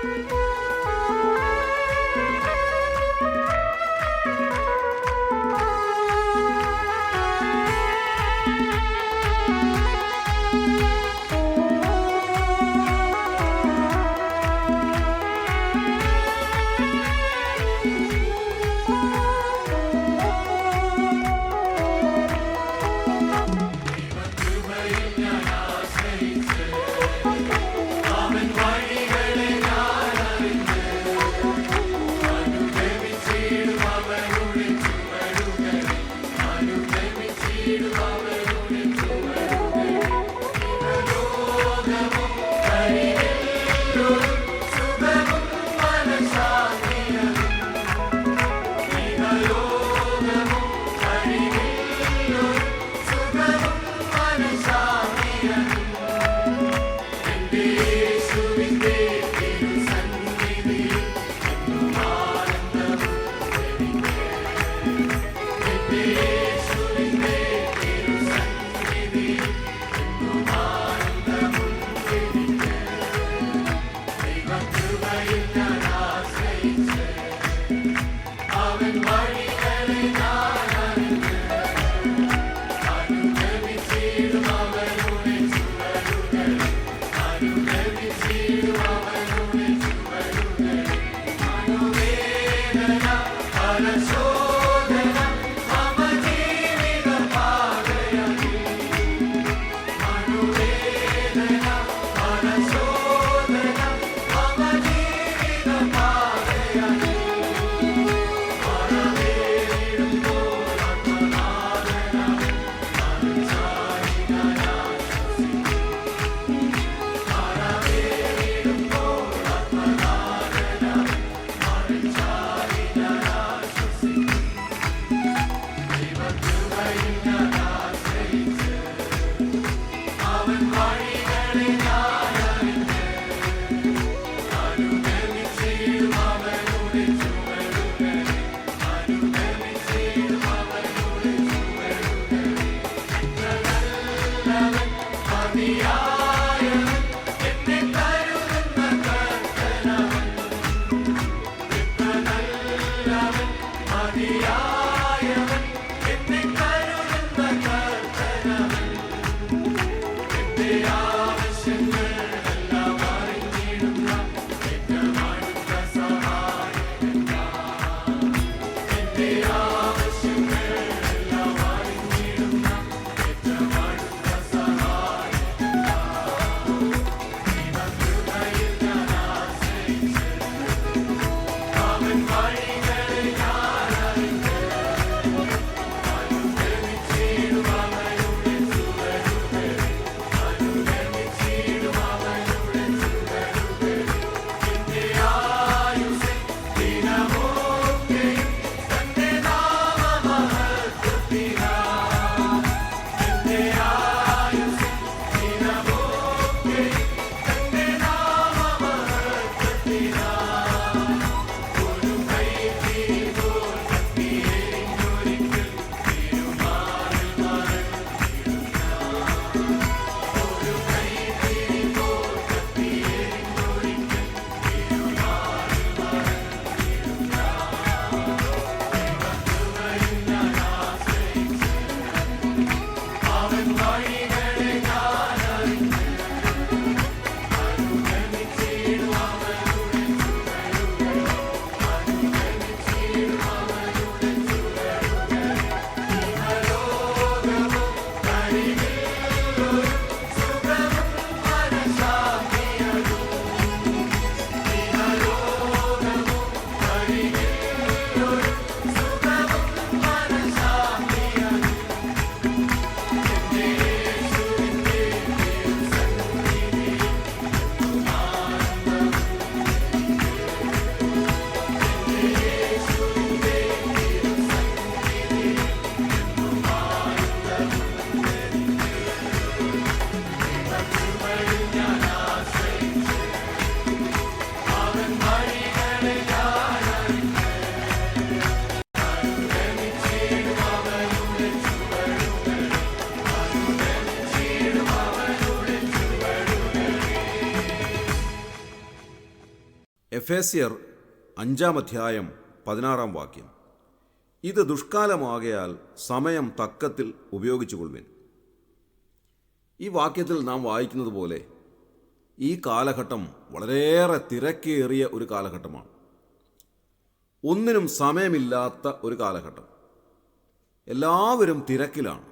Yeah. എഫേസ്യർ 5:16 ഇത് ദുഷ്കാലമാകയാൽ സമയം തക്കത്തിൽ ഉപയോഗിച്ചുകൊള്ളുവിൻ. ഈ വാക്യത്തിൽ നാം വായിക്കുന്നത് പോലെ ഈ കാലഘട്ടം വളരെയേറെ തിരക്കേറിയ ഒരു കാലഘട്ടമാണ്. ഒന്നിനും സമയമില്ലാത്ത ഒരു കാലഘട്ടം. എല്ലാവരും തിരക്കിലാണ്.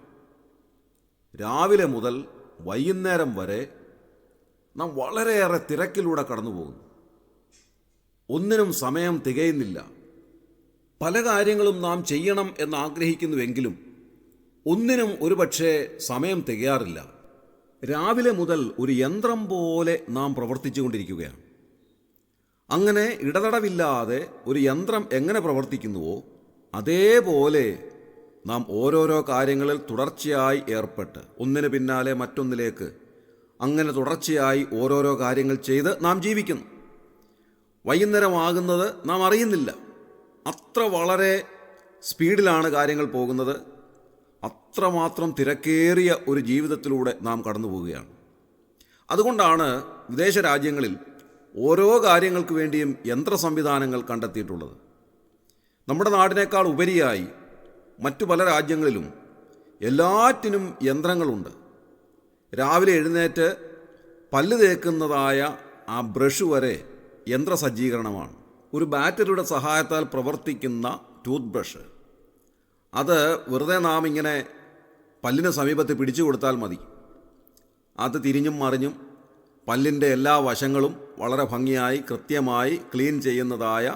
രാവിലെ മുതൽ വൈകുന്നേരം വരെ നാം വളരെയേറെ തിരക്കിലൂടെ കടന്നു പോകുന്നു. ഒന്നിനും സമയം തികയുന്നില്ല. പല കാര്യങ്ങളും നാം ചെയ്യണം എന്നാഗ്രഹിക്കുന്നുവെങ്കിലും ഒന്നിനും ഒരുപക്ഷെ സമയം തികയാറില്ല. രാവിലെ മുതൽ ഒരു യന്ത്രം പോലെ നാം പ്രവർത്തിച്ചു കൊണ്ടിരിക്കുകയാണ്. അങ്ങനെ ഇടതടവില്ലാതെ ഒരു യന്ത്രം എങ്ങനെ പ്രവർത്തിക്കുന്നുവോ അതേപോലെ നാം ഓരോരോ കാര്യങ്ങളിൽ തുടർച്ചയായി ഏർപ്പെട്ട് ഒന്നിന് പിന്നാലെ മറ്റൊന്നിലേക്ക് അങ്ങനെ തുടർച്ചയായി ഓരോരോ കാര്യങ്ങൾ ചെയ്ത് നാം ജീവിക്കുന്നു. വൈകുന്നേരമാകുന്നത് നാം അറിയുന്നില്ല. അത്ര വളരെ സ്പീഡിലാണ് കാര്യങ്ങൾ പോകുന്നത്. അത്രമാത്രം തിരക്കേറിയ ഒരു ജീവിതത്തിലൂടെ നാം കടന്നു പോവുകയാണ്. അതുകൊണ്ടാണ് വിദേശ രാജ്യങ്ങളിൽ ഓരോ കാര്യങ്ങൾക്ക് വേണ്ടിയും യന്ത്ര സംവിധാനങ്ങൾ കണ്ടെത്തിയിട്ടുള്ളത്. നമ്മുടെ നാടിനേക്കാൾ ഉപരിയായി മറ്റു പല രാജ്യങ്ങളിലും എല്ലാറ്റിനും യന്ത്രങ്ങളുണ്ട്. രാവിലെ എഴുന്നേറ്റ് പല്ല് തേക്കുന്നതായ ആ ബ്രഷ് വരെ യന്ത്ര സജ്ജീകരണമാണ്. ഒരു ബാറ്ററിയുടെ സഹായത്താൽ പ്രവർത്തിക്കുന്ന ടൂത്ത് ബ്രഷ്, അത് വെറുതെ നാം ഇങ്ങനെ പല്ലിന് സമീപത്ത് പിടിച്ചു കൊടുത്താൽ മതി. അത് തിരിഞ്ഞും മറിഞ്ഞും പല്ലിൻ്റെ എല്ലാ വശങ്ങളും വളരെ ഭംഗിയായി കൃത്യമായി ക്ലീൻ ചെയ്യുന്നതായ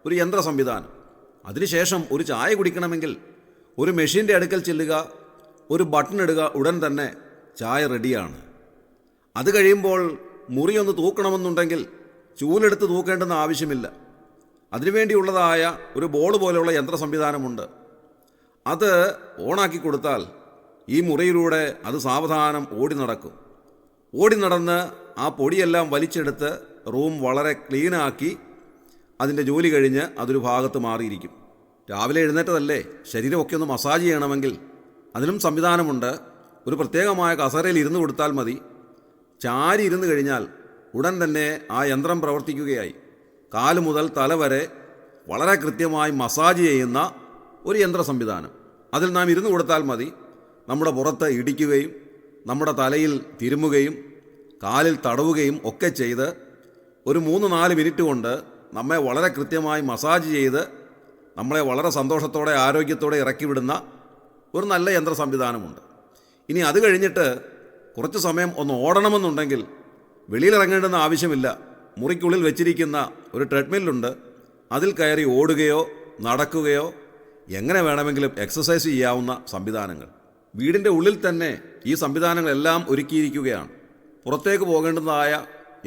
ഒരു യന്ത്ര സംവിധാനം. അതിനുശേഷം ഒരു ചായ കുടിക്കണമെങ്കിൽ ഒരു മെഷീൻ്റെ അടുക്കൽ ചെല്ലുക, ഒരു ബട്ടൺ ഇടുക, ഉടൻ തന്നെ ചായ റെഡിയാണ്. അത് കഴിയുമ്പോൾ മുറിയൊന്ന് തൂക്കണമെന്നുണ്ടെങ്കിൽ ചൂലെടുത്ത് തൂക്കേണ്ടെന്ന ആവശ്യമില്ല. അതിനുവേണ്ടിയുള്ളതായ ഒരു ബോർഡ് പോലെയുള്ള യന്ത്ര സംവിധാനമുണ്ട്. അത് ഓണാക്കി കൊടുത്താൽ ഈ മുറിയിലൂടെ അത് സാവധാനം ഓടി നടക്കും. ഓടി നടന്ന് ആ പൊടിയെല്ലാം വലിച്ചെടുത്ത് റൂം വളരെ ക്ലീനാക്കി അതിൻ്റെ ജോലി കഴിഞ്ഞ് അതൊരു ഭാഗത്ത് മാറിയിരിക്കും. രാവിലെ എഴുന്നേറ്റതല്ലേ, ശരീരമൊക്കെ ഒന്ന് മസാജ് ചെയ്യണമെങ്കിൽ അതിനും സംവിധാനമുണ്ട്. ഒരു പ്രത്യേകമായ കസേരയിൽ ഇരുന്ന് കൊടുത്താൽ മതി. ചാരി ഇരുന്ന് കഴിഞ്ഞാൽ ഉടൻ തന്നെ ആ യന്ത്രം പ്രവർത്തിക്കുകയായി. കാല് മുതൽ തല വരെ വളരെ കൃത്യമായി മസാജ് ചെയ്യുന്ന ഒരു യന്ത്ര സംവിധാനം. അതിൽ നാം ഇരുന്ന് കൊടുത്താൽ മതി. നമ്മുടെ പുറത്ത് ഇടിക്കുകയും നമ്മുടെ തലയിൽ തിരുമുകയും കാലിൽ തടവുകയും ഒക്കെ ചെയ്ത് ഒരു 3-4 മിനിറ്റ് കൊണ്ട് നമ്മെ വളരെ കൃത്യമായി മസാജ് ചെയ്ത് നമ്മളെ വളരെ സന്തോഷത്തോടെ ആരോഗ്യത്തോടെ ഇറക്കി വിടുന്ന ഒരു നല്ല യന്ത്ര സംവിധാനമുണ്ട്. ഇനി അത് കഴിഞ്ഞിട്ട് കുറച്ച് സമയം ഒന്ന് ഓടണമെന്നുണ്ടെങ്കിൽ വെളിയിലിറങ്ങേണ്ടെന്ന് ആവശ്യമില്ല. മുറിക്കുള്ളിൽ വെച്ചിരിക്കുന്ന ഒരു ട്രെഡ്മില്ലുണ്ട്. അതിൽ കയറി ഓടുകയോ നടക്കുകയോ എങ്ങനെ വേണമെങ്കിലും എക്സസൈസ് ചെയ്യാവുന്ന സംവിധാനങ്ങൾ വീടിൻ്റെ ഉള്ളിൽ തന്നെ ഈ സംവിധാനങ്ങളെല്ലാം ഒരുക്കിയിരിക്കുകയാണ്. പുറത്തേക്ക് പോകേണ്ടതായ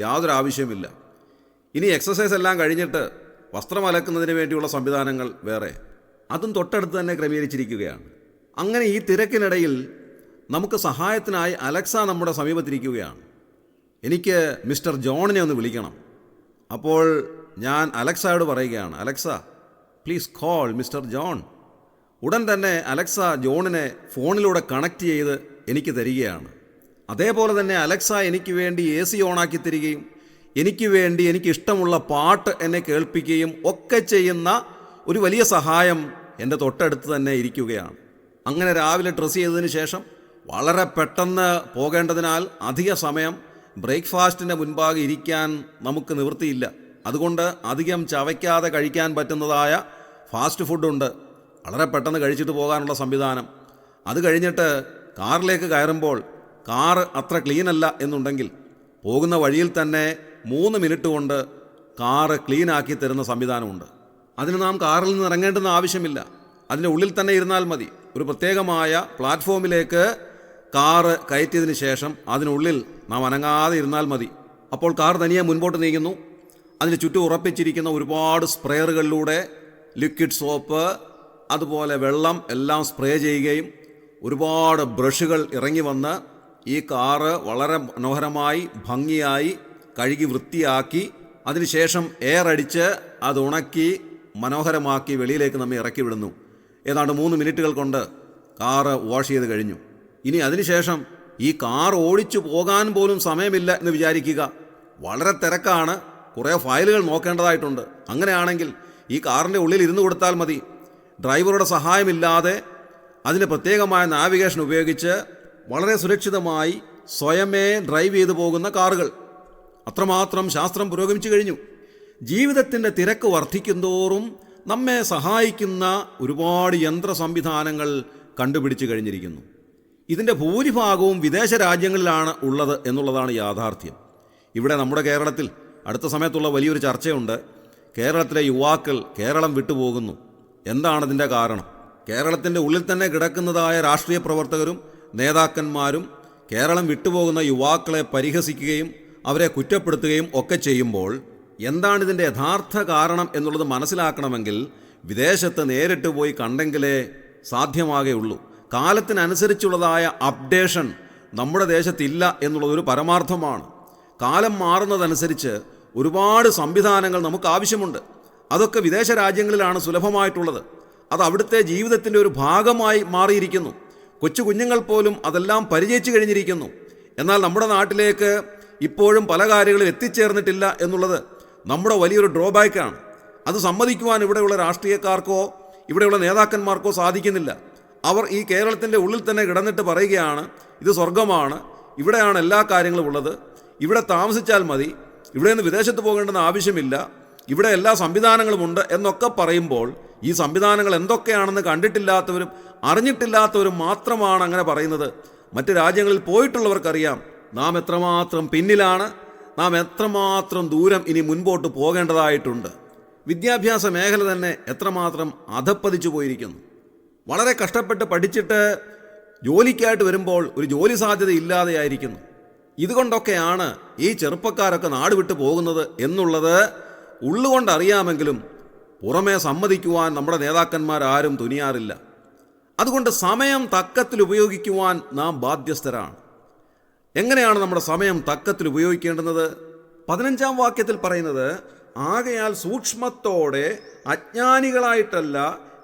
യാതൊരു ആവശ്യമില്ല. ഇനി എക്സസൈസ് എല്ലാം കഴിഞ്ഞിട്ട് വസ്ത്രം അലക്കുന്നതിന് വേണ്ടിയുള്ള സംവിധാനങ്ങൾ വേറെ, അതും തൊട്ടടുത്ത് തന്നെ ക്രമീകരിച്ചിരിക്കുകയാണ്. അങ്ങനെ ഈ തിരക്കിനിടയിൽ നമുക്ക് സഹായത്തിനായി അലക്സ നമ്മുടെ സമീപത്തിരിക്കുകയാണ്. എനിക്ക് മിസ്റ്റർ ജോണിനെ ഒന്ന് വിളിക്കണം. അപ്പോൾ ഞാൻ അലക്സയോട് പറയുകയാണ്, Alexa please call mister John. ഉടൻ തന്നെ അലക്സ ജോണിനെ ഫോണിലൂടെ കണക്ട് ചെയ്ത് എനിക്ക് തരികയാണ്. അതേപോലെ തന്നെ അലക്സ എനിക്ക് വേണ്ടി AC ഓണാക്കി തരികയും എനിക്ക് വേണ്ടി എനിക്കിഷ്ടമുള്ള പാട്ട് എന്നെ കേൾപ്പിക്കുകയും ഒക്കെ ചെയ്യുന്ന ഒരു വലിയ സഹായം എൻ്റെ തൊട്ടടുത്ത് തന്നെ ഇരിക്കുകയാണ്. അങ്ങനെ രാവിലെ ഡ്രസ്സ് ചെയ്തതിന് ശേഷം വളരെ പെട്ടെന്ന് പോകേണ്ടതിനാൽ അധിക സമയം ബ്രേക്ക്ഫാസ്റ്റിൻ്റെ മുൻപാകെ ഇരിക്കാൻ നമുക്ക് നിവൃത്തിയില്ല. അതുകൊണ്ട് അധികം ചവയ്ക്കാതെ കഴിക്കാൻ പറ്റുന്നതായ ഫാസ്റ്റ് ഫുഡുണ്ട്. വളരെ പെട്ടെന്ന് കഴിച്ചിട്ട് പോകാനുള്ള സംവിധാനം. അത് കഴിഞ്ഞിട്ട് കാറിലേക്ക് കയറുമ്പോൾ കാറ് അത്ര ക്ലീനല്ല എന്നുണ്ടെങ്കിൽ പോകുന്ന വഴിയിൽ തന്നെ 3 മിനിറ്റ് കൊണ്ട് കാറ് ക്ലീനാക്കി തരുന്ന സംവിധാനമുണ്ട്. അതിന് നാം കാറിൽ നിന്ന് ഇറങ്ങേണ്ടുന്ന ആവശ്യമില്ല. അതിൻ്റെ ഉള്ളിൽ തന്നെ ഇരുന്നാൽ മതി. ഒരു പ്രത്യേകമായ പ്ലാറ്റ്ഫോമിലേക്ക് കാറ് കയറ്റിയതിന് ശേഷം അതിനുള്ളിൽ നാം അനങ്ങാതെ ഇരുന്നാൽ മതി. അപ്പോൾ കാർ തനിയെ മുൻപോട്ട് നീങ്ങുന്നു. അതിന് ചുറ്റും ഉറപ്പിച്ചിരിക്കുന്ന ഒരുപാട് സ്പ്രേയറുകളിലൂടെ ലിക്വിഡ് സോപ്പ്, അതുപോലെ വെള്ളം എല്ലാം സ്പ്രേ ചെയ്യുകയും ഒരുപാട് ബ്രഷുകൾ ഇറങ്ങി വന്ന് ഈ കാറ് വളരെ മനോഹരമായി ഭംഗിയായി കഴുകി വൃത്തിയാക്കി അതിനുശേഷം എയർ അടിച്ച് അത് ഉണക്കി മനോഹരമാക്കി വെളിയിലേക്ക് നമ്മെ ഇറക്കി വിടുന്നു. ഏതാണ്ട് 3 മിനിറ്റുകൾ കൊണ്ട് കാറ് വാഷ് ചെയ്ത് കഴിഞ്ഞു. ഇനി അതിനുശേഷം ഈ കാർ ഓടിച്ചു പോകാൻ പോലും സമയമില്ല എന്ന് വിചാരിക്കുക. വളരെ തിരക്കാണ്. കുറേ ഫയലുകൾ നോക്കേണ്ടതായിട്ടുണ്ട്. അങ്ങനെയാണെങ്കിൽ ഈ കാറിൻ്റെ ഉള്ളിൽ ഇരുന്ന് കൊടുത്താൽ മതി. ഡ്രൈവറുടെ സഹായമില്ലാതെ അതിന് പ്രത്യേകമായ നാവിഗേഷൻ ഉപയോഗിച്ച് വളരെ സുരക്ഷിതമായി സ്വയമേ ഡ്രൈവ് ചെയ്തു പോകുന്ന കാറുകൾ. അത്രമാത്രം ശാസ്ത്രം പുരോഗമിച്ചു കഴിഞ്ഞു. ജീവിതത്തിൻ്റെ തിരക്ക് വർദ്ധിക്കുന്തോറും നമ്മെ സഹായിക്കുന്ന ഒരുപാട് യന്ത്ര സംവിധാനങ്ങൾ കണ്ടുപിടിച്ചു കഴിഞ്ഞിരിക്കുന്നു. ഇതിൻ്റെ ഭൂരിഭാഗവും വിദേശ രാജ്യങ്ങളിലാണ് ഉള്ളത് എന്നുള്ളതാണ് യാഥാർത്ഥ്യം. ഇവിടെ നമ്മുടെ കേരളത്തിൽ അടുത്ത സമയത്തുള്ള വലിയൊരു ചർച്ചയുണ്ട്. കേരളത്തിലെ യുവാക്കൾ കേരളം വിട്ടുപോകുന്നു. എന്താണതിൻ്റെ കാരണം? കേരളത്തിൻ്റെ ഉള്ളിൽ തന്നെ കിടക്കുന്നതായ രാഷ്ട്രീയ പ്രവർത്തകരും നേതാക്കന്മാരും കേരളം വിട്ടുപോകുന്ന യുവാക്കളെ പരിഹസിക്കുകയും അവരെ കുറ്റപ്പെടുത്തുകയും ഒക്കെ ചെയ്യുമ്പോൾ എന്താണിതിൻ്റെ യഥാർത്ഥ കാരണം എന്നുള്ളത് മനസ്സിലാക്കണമെങ്കിൽ വിദേശത്ത് നേരിട്ട് പോയി കണ്ടെങ്കിലേ സാധ്യമാകുകയുള്ളൂ. കാലത്തിനനുസരിച്ചുള്ളതായ അപ്ഡേഷൻ നമ്മുടെ ദേശത്തില്ല എന്നുള്ളതൊരു പരമാർത്ഥമാണ്. കാലം മാറുന്നതനുസരിച്ച് ഒരുപാട് സംവിധാനങ്ങൾ നമുക്ക് ആവശ്യമുണ്ട്. അതൊക്കെ വിദേശ രാജ്യങ്ങളിലാണ് സുലഭമായിട്ടുള്ളത്. അത് അവിടുത്തെ ജീവിതത്തിൻ്റെ ഒരു ഭാഗമായി മാറിയിരിക്കുന്നു. കൊച്ചു കുഞ്ഞുങ്ങൾ പോലും അതെല്ലാം പരിചയിച്ചു കഴിഞ്ഞിരിക്കുന്നു. എന്നാൽ നമ്മുടെ നാട്ടിലേക്ക് ഇപ്പോഴും പല കാര്യങ്ങളും എത്തിച്ചേർന്നിട്ടില്ല എന്നുള്ളത് നമ്മുടെ വലിയൊരു ഡ്രോബാക്കാണ്. അത് സമ്മതിക്കുവാൻ ഇവിടെയുള്ള രാഷ്ട്രീയക്കാർക്കോ ഇവിടെയുള്ള നേതാക്കന്മാർക്കോ സാധിക്കുന്നില്ല. അവർ ഈ കേരളത്തിൻ്റെ ഉള്ളിൽ തന്നെ കിടന്നിട്ട് പറയുകയാണ്, ഇത് സ്വർഗമാണ്, ഇവിടെയാണ് എല്ലാ കാര്യങ്ങളും ഉള്ളത്, ഇവിടെ താമസിച്ചാൽ മതി, ഇവിടെ നിന്ന് വിദേശത്ത് പോകേണ്ടെന്ന് ആവശ്യമില്ല, ഇവിടെ എല്ലാ സംവിധാനങ്ങളുമുണ്ട് എന്നൊക്കെ പറയുമ്പോൾ ഈ സംവിധാനങ്ങൾ എന്തൊക്കെയാണെന്ന് കണ്ടിട്ടില്ലാത്തവരും അറിഞ്ഞിട്ടില്ലാത്തവരും മാത്രമാണ് അങ്ങനെ പറയുന്നത്. മറ്റ് രാജ്യങ്ങളിൽ പോയിട്ടുള്ളവർക്കറിയാം നാം എത്രമാത്രം പിന്നിലാണ്, നാം എത്രമാത്രം ദൂരം ഇനി മുൻപോട്ട് പോകേണ്ടതായിട്ടുണ്ട്. വിദ്യാഭ്യാസ മേഖല തന്നെ എത്രമാത്രം അധപ്പതിച്ചു പോയിരിക്കുന്നു. വളരെ കഷ്ടപ്പെട്ട് പഠിച്ചിട്ട് ജോലിക്കായിട്ട് വരുമ്പോൾ ഒരു ജോലി സാധ്യത ഇല്ലാതെയായിരിക്കുന്നു. ഇതുകൊണ്ടൊക്കെയാണ് ഈ ചെറുപ്പക്കാരൊക്കെ നാട് വിട്ടു പോകുന്നത് എന്നുള്ളത് ഉള്ളുകൊണ്ടറിയാമെങ്കിലും പുറമേ സമ്മതിക്കുവാൻ നമ്മുടെ നേതാക്കന്മാരാരും തുനിയാറില്ല. അതുകൊണ്ട് സമയം തക്കത്തിൽ ഉപയോഗിക്കുവാൻ നാം ബാധ്യസ്ഥരാണ്. എങ്ങനെയാണ് നമ്മുടെ സമയം തക്കത്തിൽ ഉപയോഗിക്കേണ്ടുന്നത്? 15-ാം വാക്യത്തിൽ പറയുന്നത്, ആകയാൽ സൂക്ഷ്മത്തോടെ അജ്ഞാനികളായിട്ടല്ല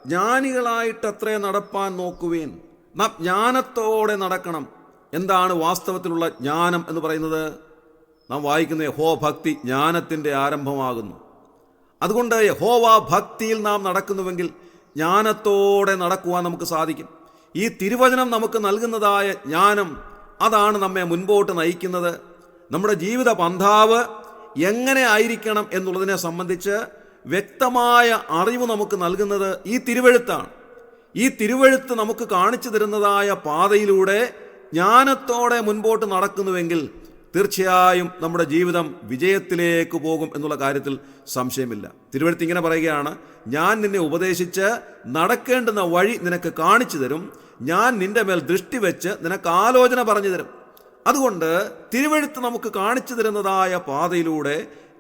ജ്ഞാനികളായിട്ടത്രേ നടപ്പാൻ നോക്കുവേൻ. നാം ജ്ഞാനത്തോടെ നടക്കണം. എന്താണ് വാസ്തവത്തിലുള്ള ജ്ഞാനം എന്ന് പറയുന്നത്? നാം വായിക്കുന്ന യഹോവ ഭക്തി ജ്ഞാനത്തിൻ്റെ ആരംഭമാകുന്നു. അതുകൊണ്ട് യഹോവ ഭക്തിയിൽ നാം നടക്കുന്നുവെങ്കിൽ ജ്ഞാനത്തോടെ നടക്കുവാൻ നമുക്ക് സാധിക്കും. ഈ തിരുവചനം നമുക്ക് നൽകുന്നതായ ജ്ഞാനം അതാണ് നമ്മെ മുൻപോട്ട് നയിക്കുന്നത്. നമ്മുടെ ജീവിത പന്ഥാവ് എങ്ങനെ ആയിരിക്കണം എന്നുള്ളതിനെ സംബന്ധിച്ച് വ്യക്തമായ അറിവ് നമുക്ക് നൽകുന്നത് ഈ തിരുവെഴുത്താണ്. ഈ തിരുവെഴുത്ത് നമുക്ക് കാണിച്ചു തരുന്നതായ പാതയിലൂടെ ജ്ഞാനത്തോടെ മുൻപോട്ട് നടക്കുന്നുവെങ്കിൽ തീർച്ചയായും നമ്മുടെ ജീവിതം വിജയത്തിലേക്ക് പോകും എന്നുള്ള കാര്യത്തിൽ സംശയമില്ല. തിരുവെഴുത്ത് ഇങ്ങനെ പറയുകയാണ്, ഞാൻ നിന്നെ ഉപദേശിച്ച് നടക്കേണ്ടുന്ന വഴി നിനക്ക് കാണിച്ചു തരും, ഞാൻ നിന്റെ മേൽ ദൃഷ്ടി വെച്ച് നിനക്ക് ആലോചന പറഞ്ഞു തരും. അതുകൊണ്ട് തിരുവെഴുത്ത് നമുക്ക് കാണിച്ചു തരുന്നതായ പാതയിലൂടെ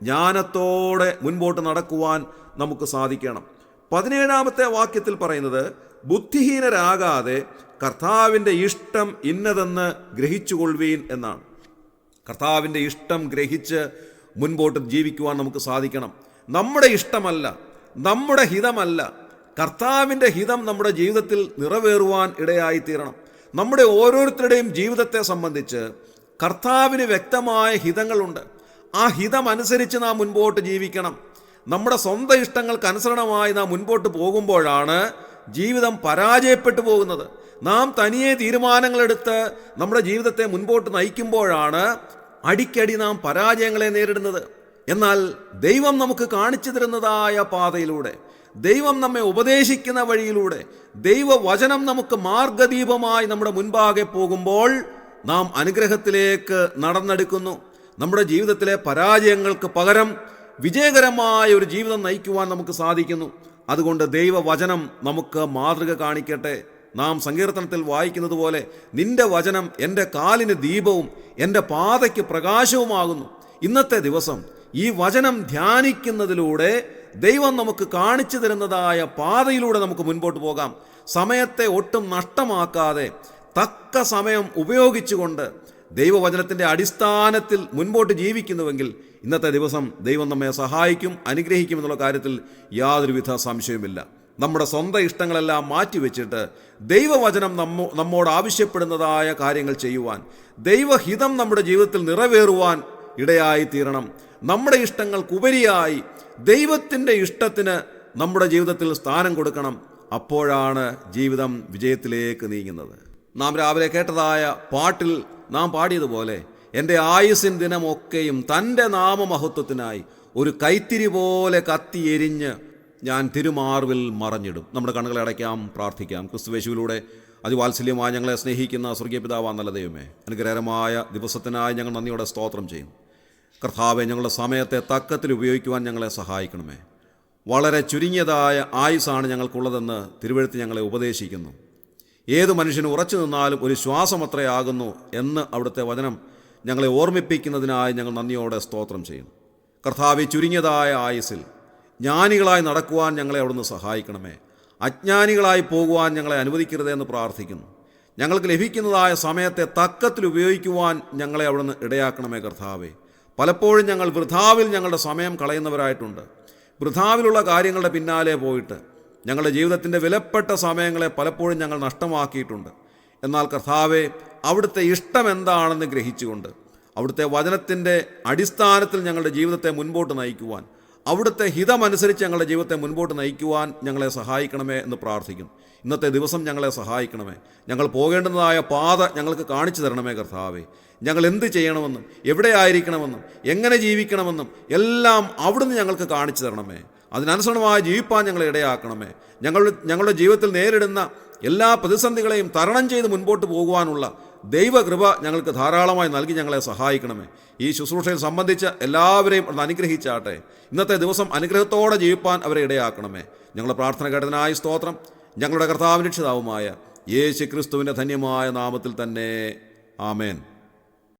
ജ്ഞാനത്തോടെ മുൻപോട്ട് നടക്കുവാൻ നമുക്ക് സാധിക്കണം. 17-ാമത്തെ വാക്യത്തിൽ പറയുന്നത്, ബുദ്ധിഹീനരാകാതെ കർത്താവിൻ്റെ ഇഷ്ടം ഇന്നതെന്ന് ഗ്രഹിച്ചുകൊള്ളുവീൻ എന്നാണ്. കർത്താവിൻ്റെ ഇഷ്ടം ഗ്രഹിച്ച് മുൻപോട്ട് ജീവിക്കുവാൻ നമുക്ക് സാധിക്കണം. നമ്മുടെ ഇഷ്ടമല്ല, നമ്മുടെ ഹിതമല്ല, കർത്താവിൻ്റെ ഹിതം നമ്മുടെ ജീവിതത്തിൽ നിറവേറുവാൻ ഇടയായിത്തീരണം. നമ്മുടെ ഓരോരുത്തരുടെയും ജീവിതത്തെ സംബന്ധിച്ച് കർത്താവിന് വ്യക്തമായ ഹിതങ്ങളുണ്ട്. ആ ഹിതം അനുസരിച്ച് നാം മുൻപോട്ട് ജീവിക്കണം. നമ്മുടെ സ്വന്തം ഇഷ്ടങ്ങൾക്കനുസരണമായി നാം മുൻപോട്ട് പോകുമ്പോഴാണ് ജീവിതം പരാജയപ്പെട്ടു പോകുന്നത്. നാം തനിയെ തീരുമാനങ്ങളെടുത്ത് നമ്മുടെ ജീവിതത്തെ മുൻപോട്ട് നയിക്കുമ്പോഴാണ് അടിക്കടി നാം പരാജയങ്ങളെ നേരിടുന്നത്. എന്നാൽ ദൈവം നമുക്ക് കാണിച്ചു തരുന്നതായ പാതയിലൂടെ, ദൈവം നമ്മെ ഉപദേശിക്കുന്ന വഴിയിലൂടെ, ദൈവവചനം നമുക്ക് മാർഗദീപമായി നമ്മുടെ മുൻപാകെ പോകുമ്പോൾ നാം അനുഗ്രഹത്തിലേക്ക് നടന്നെടുക്കുന്നു. നമ്മുടെ ജീവിതത്തിലെ പരാജയങ്ങൾക്ക് പകരം വിജയകരമായ ഒരു ജീവിതം നയിക്കുവാൻ നമുക്ക് സാധിക്കുന്നു. അതുകൊണ്ട് ദൈവവചനം നമുക്ക് മാതൃക കാണിക്കട്ടെ. നാം സങ്കീർത്തനത്തിൽ വായിക്കുന്നത് പോലെ, നിന്റെ വചനം എൻ്റെ കാലിന് ദീപവും എൻ്റെ പാതയ്ക്ക് പ്രകാശവുമാകുന്നു. ഇന്നത്തെ ദിവസം ഈ വചനം ധ്യാനിക്കുന്നതിലൂടെ ദൈവം നമുക്ക് കാണിച്ചു തരുന്നതായ പാതയിലൂടെ നമുക്ക് മുൻപോട്ട് പോകാം. സമയത്തെ ഒട്ടും നഷ്ടമാക്കാതെ തക്ക സമയം ഉപയോഗിച്ചുകൊണ്ട് ദൈവവചനത്തിൻ്റെ അടിസ്ഥാനത്തിൽ മുൻപോട്ട് ജീവിക്കുന്നുവെങ്കിൽ ഇന്നത്തെ ദിവസം ദൈവം നമ്മെ സഹായിക്കും, അനുഗ്രഹിക്കും എന്നുള്ള കാര്യത്തിൽ യാതൊരുവിധ സംശയവുമില്ല. നമ്മുടെ സ്വന്തം ഇഷ്ടങ്ങളെല്ലാം മാറ്റിവെച്ചിട്ട് ദൈവവചനം നമ്മോട് ആവശ്യപ്പെടുന്നതായ കാര്യങ്ങൾ ചെയ്യുവാൻ, ദൈവഹിതം നമ്മുടെ ജീവിതത്തിൽ നിറവേറുവാൻ ഇടയായിത്തീരണം. നമ്മുടെ ഇഷ്ടങ്ങൾക്കുപരിയായി ദൈവത്തിൻ്റെ ഇഷ്ടത്തിന് നമ്മുടെ ജീവിതത്തിൽ സ്ഥാനം കൊടുക്കണം. അപ്പോഴാണ് ജീവിതം വിജയത്തിലേക്ക് നീങ്ങുന്നത്. നാം രാവിലെ കേട്ടതായ പാട്ടിൽ നാം പാടിയതുപോലെ, എൻ്റെ ആയുസ്സിൻ ദിനമൊക്കെയും തൻ്റെ നാമമഹത്വത്തിനായി ഒരു കൈത്തിരി പോലെ കത്തിയെരിഞ്ഞ് ഞാൻ തിരുമാർവിൽ മറഞ്ഞിടും. നമ്മുടെ കണ്ണുകളെ അടയ്ക്കാം, പ്രാർത്ഥിക്കാം. ക്രിസ്തുയേശുവിലൂടെ അതിവാത്സല്യമായി ഞങ്ങളെ സ്നേഹിക്കുന്ന സ്വർഗീയ പിതാവായ നല്ല ദൈവമേ, അനുഗ്രഹകരമായ ദിവസത്തിനായി ഞങ്ങൾ നന്ദിയോടെ സ്തോത്രം ചെയ്യും. കർത്താവെ, ഞങ്ങളുടെ സമയത്തെ തക്കത്തിൽ ഉപയോഗിക്കുവാൻ ഞങ്ങളെ സഹായിക്കണമേ. വളരെ ചുരുങ്ങിയതായ ആയുസ്സാണ് ഞങ്ങൾക്കുള്ളതെന്ന് തിരുവെഴുത്ത് ഞങ്ങളെ ഉപദേശിക്കുന്നു. ഏത് മനുഷ്യന് ഉറച്ചു നിന്നാലും ഒരു ശ്വാസം അത്രയാകുന്നു എന്ന് അവിടുത്തെ വചനം ഞങ്ങളെ ഓർമ്മിപ്പിക്കുന്നതിനായി ഞങ്ങൾ നന്ദിയോടെ സ്തോത്രം ചെയ്യും. കർത്താവെ, ചുരുങ്ങിയതായ ആയുസ്സിൽ ജ്ഞാനികളായി നടക്കുവാൻ ഞങ്ങളെ അവിടുന്ന് സഹായിക്കണമേ. അജ്ഞാനികളായി പോകുവാൻ ഞങ്ങളെ അനുവദിക്കരുതേ എന്ന് പ്രാർത്ഥിക്കുന്നു. ഞങ്ങൾക്ക് ലഭിക്കുന്നതായ സമയത്തെ തക്കത്തിൽ ഉപയോഗിക്കുവാൻ ഞങ്ങളെ അവിടുന്ന് ഇടയാക്കണമേ. കർത്താവെ, പലപ്പോഴും ഞങ്ങൾ വൃഥാവിൽ ഞങ്ങളുടെ സമയം കളയുന്നവരായിട്ടുണ്ട്. വൃഥാവിലുള്ള കാര്യങ്ങളുടെ പിന്നാലെ പോയിട്ട് ഞങ്ങളുടെ ജീവിതത്തിൻ്റെ വിലപ്പെട്ട സമയങ്ങളെ പലപ്പോഴും ഞങ്ങൾ നഷ്ടമാക്കിയിട്ടുണ്ട്. എന്നാൽ കർത്താവെ, അവിടുത്തെ ഇഷ്ടം എന്താണെന്ന് ഗ്രഹിച്ചുകൊണ്ട് അവിടുത്തെ വചനത്തിൻ്റെ അടിസ്ഥാനത്തിൽ ഞങ്ങളുടെ ജീവിതത്തെ മുൻപോട്ട് നയിക്കുവാൻ, അവിടുത്തെ ഹിതമനുസരിച്ച് ഞങ്ങളുടെ ജീവിതത്തെ മുൻപോട്ട് നയിക്കുവാൻ ഞങ്ങളെ സഹായിക്കണമേ എന്ന് പ്രാർത്ഥിക്കുന്നു. ഇന്നത്തെ ദിവസം ഞങ്ങളെ സഹായിക്കണമേ. ഞങ്ങൾ പോകേണ്ടതായ പാത ഞങ്ങൾക്ക് കാണിച്ചു തരണമേ. കർത്താവെ, ഞങ്ങൾ എന്ത് ചെയ്യണമെന്നും എവിടെ ആയിരിക്കണമെന്നും എങ്ങനെ ജീവിക്കണമെന്നും എല്ലാം അവിടുന്ന് ഞങ്ങൾക്ക് കാണിച്ചു തരണമേ. അതിനനുസരണമായി ജീവിപ്പാൻ ഞങ്ങളെ ഇടയാക്കണമേ. ഞങ്ങളുടെ ജീവിതത്തിൽ നേരിടുന്ന എല്ലാ പ്രതിസന്ധികളെയും തരണം ചെയ്ത് മുൻപോട്ട് പോകുവാനുള്ള ദൈവകൃപ ഞങ്ങൾക്ക് ധാരാളമായി നൽകി ഞങ്ങളെ സഹായിക്കണമേ. ഈ ശുശ്രൂഷയിൽ സംബന്ധിച്ച എല്ലാവരെയും ഒന്ന് അനുഗ്രഹിച്ചാട്ടെ. ഇന്നത്തെ ദിവസം അനുഗ്രഹത്തോടെ ജീവിപ്പാൻ അവരെ ഇടയാക്കണമേ. ഞങ്ങളുടെ പ്രാർത്ഥന കേട്ടതിനായി സ്തോത്രം. ഞങ്ങളുടെ കർത്താവിൻ്റെ രക്ഷിതാവുമായ യേശു ക്രിസ്തുവിൻ്റെ ധന്യമായ നാമത്തിൽ തന്നെ. ആമേൻ.